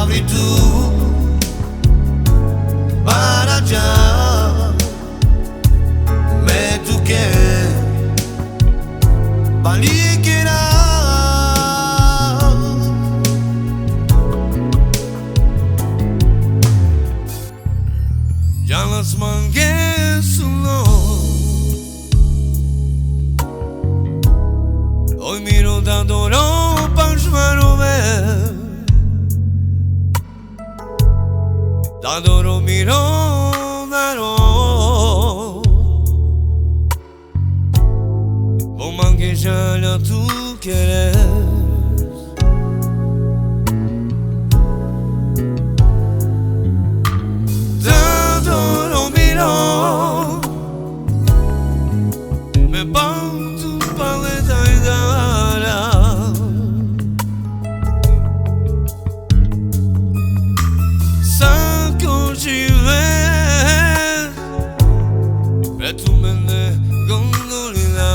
apri tu para già me tu che Palikerav Yalnız mangesuno Hoy miro d'adoro panchmarove D'adoro miro d'aro Vou manguejar a tu queres D'adoro miro Me bantu paleta e dara Sacco ci ves Per tu me ne gondolina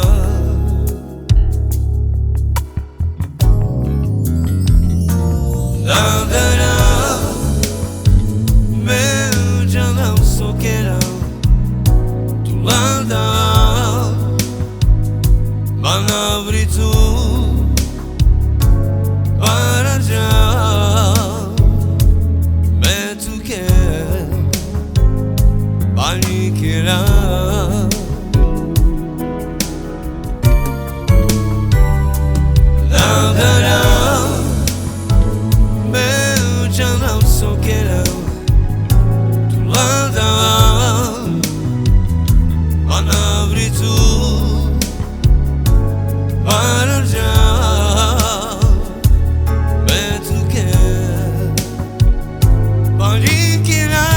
Dandara Me canam sokera Tu lada Bana apri tu para già Me tu che Palikerav Dandara Me canam sokera Tu lada Bana apri tu para già Me tu che Palikerav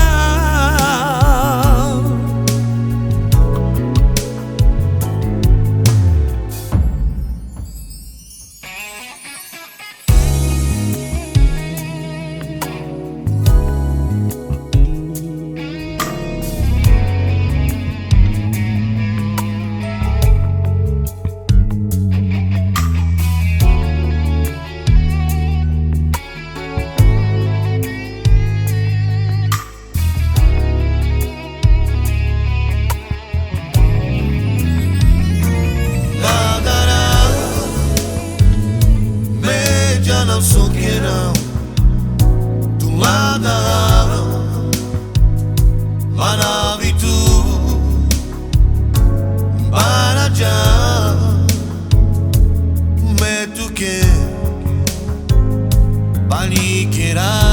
Canam sokera Tu lada Manavi tu Para già Me tu che Palikerav